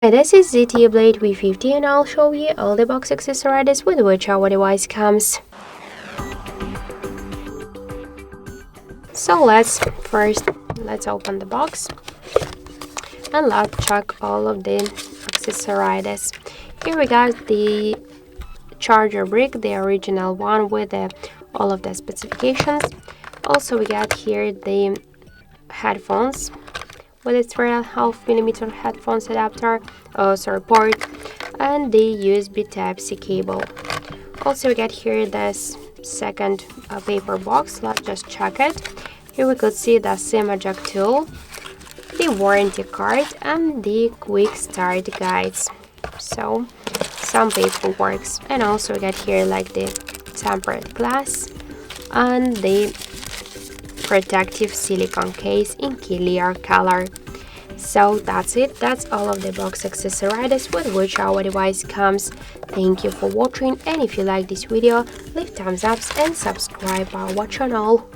Hi, this is ZTE Blade V50 and I'll show you all the box accessories with which our device comes. So let's open the box and let's check all of the accessories. Here we got the charger brick, the original one with all of the specifications. Also we got here the headphones with its 3.5mm headphones adapter, port, and the USB Type-C cable. Also we get here this second paper box. Let's just check it. Here we could see the SIM eject tool, the warranty card, and the quick start guides. So some paperwork, and also we get here like the tempered glass and the protective silicone case in clear color. So that's it. That's all of the box accessories with which our device comes. Thank you for watching, and if you like this video, leave thumbs up and subscribe our channel.